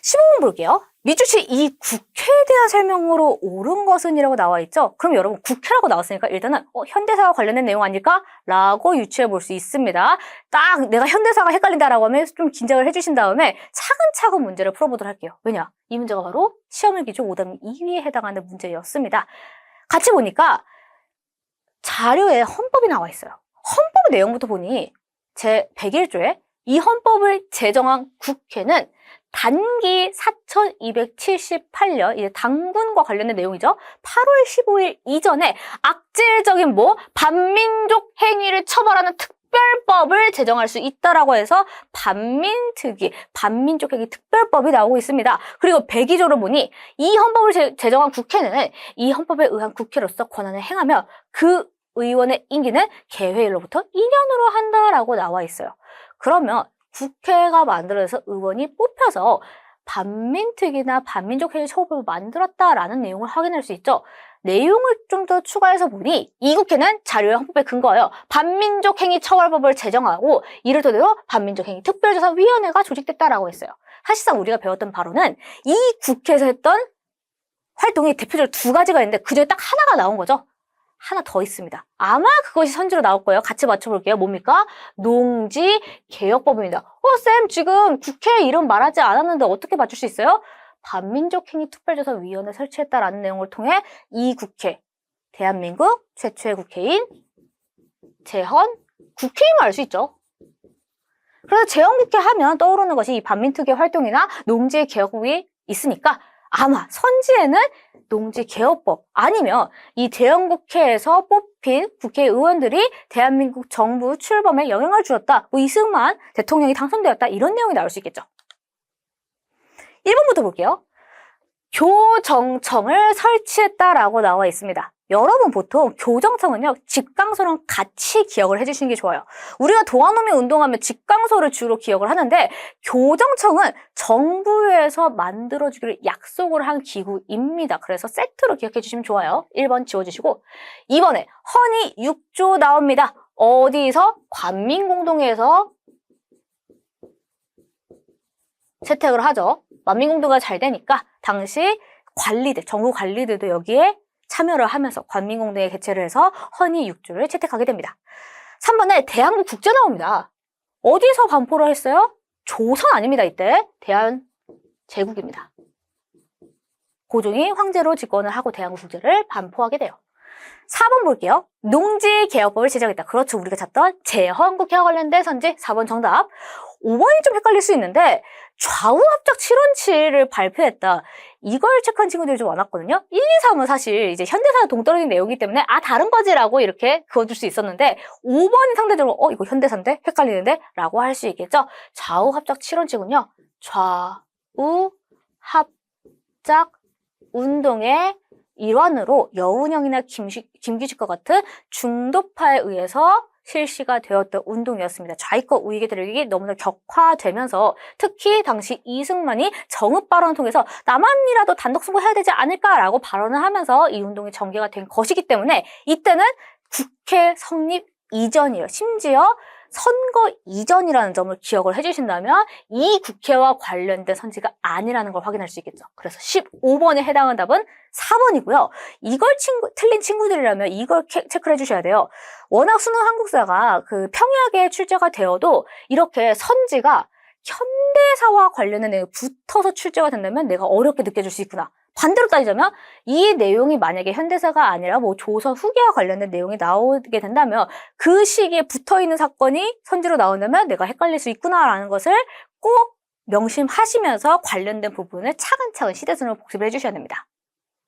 15번 볼게요. 밑줄치 이 국회에 대한 설명으로 옳은 것은 이라고 나와 있죠. 그럼 여러분 국회라고 나왔으니까 일단은 현대사와 관련된 내용 아닐까? 라고 유추해 볼 수 있습니다. 딱 내가 현대사가 헷갈린다라고 하면 좀 긴장을 해주신 다음에 차근차근 문제를 풀어보도록 할게요. 왜냐? 이 문제가 바로 시험일 기준 5단 2위에 해당하는 문제였습니다. 같이 보니까 자료에 헌법이 나와 있어요. 헌법 내용부터 보니 제 101조에 이 헌법을 제정한 국회는 단기 4278년, 이제 당군과 관련된 내용이죠. 8월 15일 이전에 악질적인 반민족 행위를 처벌하는 특별법을 제정할 수 있다라고 해서 반민특위, 반민족 행위 특별법이 나오고 있습니다. 그리고 102조를 보니 이 헌법을 제정한 국회는 이 헌법에 의한 국회로서 권한을 행하며 그 의원의 임기는 개회일로부터 2년으로 한다라고 나와 있어요. 그러면 국회가 만들어져서 의원이 뽑혀서 반민특위나 반민족 행위 처벌법을 만들었다라는 내용을 확인할 수 있죠. 내용을 좀 더 추가해서 보니 이 국회는 자료의 헌법에 근거하여 반민족 행위 처벌법을 제정하고 이를 토대로 반민족 행위 특별조사위원회가 조직됐다라고 했어요. 사실상 우리가 배웠던 바로는 이 국회에서 했던 활동이 대표적으로 두 가지가 있는데 그중에 딱 하나가 나온 거죠. 하나 더 있습니다. 아마 그것이 선지로 나올 거예요. 같이 맞춰볼게요. 뭡니까? 농지개혁법입니다. 쌤 지금 국회 이름 말하지 않았는데 어떻게 맞출 수 있어요? 반민족행위 특별조사위원회 설치했다라는 내용을 통해 이 국회, 대한민국 최초의 국회인 재헌 국회임을 알 수 있죠. 그래서 재헌국회 하면 떠오르는 것이 이 반민특위 활동이나 농지개혁법이 있으니까 아마 선지에는 농지개혁법 아니면 이 재헌국회에서 뽑힌 국회의원들이 대한민국 정부 출범에 영향을 주었다. 이승만 대통령이 당선되었다. 이런 내용이 나올 수 있겠죠. 1번부터 볼게요. 교정청을 설치했다라고 나와 있습니다. 여러분 보통 교정청은요 집강소랑 같이 기억을 해주시는 게 좋아요. 우리가 동아노민 운동하면 집강소를 주로 기억을 하는데 교정청은 정부에서 만들어주기를 약속을 한 기구입니다. 그래서 세트로 기억해 주시면 좋아요. 1번 지워주시고 2번에 헌의 6조 나옵니다. 어디서? 관민공동회에서 채택을 하죠. 만민공동회가 잘 되니까 당시 관리들, 정부 관리들도 여기에 참여를 하면서 관민공동회 개최를 해서 헌의 6조를 채택하게 됩니다. 3번에 대한국 국제 나옵니다. 어디서 반포를 했어요? 조선 아닙니다. 이때 대한제국입니다. 고종이 황제로 집권을 하고 대한국 국제를 반포하게 돼요. 4번 볼게요. 농지개혁법을 제정했다. 그렇죠. 우리가 찾던 재헌국회와 관련된 선지 4번 정답. 5번이 좀 헷갈릴 수 있는데 좌우합작 7원치를 발표했다. 이걸 체크한 친구들이 좀 많았거든요. 1, 2, 3은 사실 이제 현대사와 동떨어진 내용이기 때문에 다른 거지라고 이렇게 그어줄 수 있었는데 5번이 상대적으로 이거 현대사인데? 헷갈리는데? 라고 할 수 있겠죠. 좌우합작 7원치군요. 좌우합작 운동의 일환으로 여운형이나 김규식과 같은 중도파에 의해서 실시가 되었던 운동이었습니다. 좌익과 우익의 대립이 너무나 격화되면서 특히 당시 이승만이 정읍 발언을 통해서 남한이라도 단독 승부해야 되지 않을까라고 발언을 하면서 이 운동이 전개가 된 것이기 때문에 이때는 국회 성립 이전이에요. 심지어 선거 이전이라는 점을 기억을 해주신다면 이 국회와 관련된 선지가 아니라는 걸 확인할 수 있겠죠. 그래서 15번에 해당하는 답은 4번이고요. 이걸 틀린 친구들이라면 이걸 체크를 해주셔야 돼요. 워낙 수능 한국사가 평이하게 출제가 되어도 이렇게 선지가 현대사와 관련된 내용이 붙어서 출제가 된다면 내가 어렵게 느껴질 수 있구나. 반대로 따지자면 이 내용이 만약에 현대사가 아니라 조선 후기와 관련된 내용이 나오게 된다면 그 시기에 붙어있는 사건이 선지로 나온다면 내가 헷갈릴 수 있구나라는 것을 꼭 명심하시면서 관련된 부분을 차근차근 시대순으로 복습을 해주셔야 됩니다.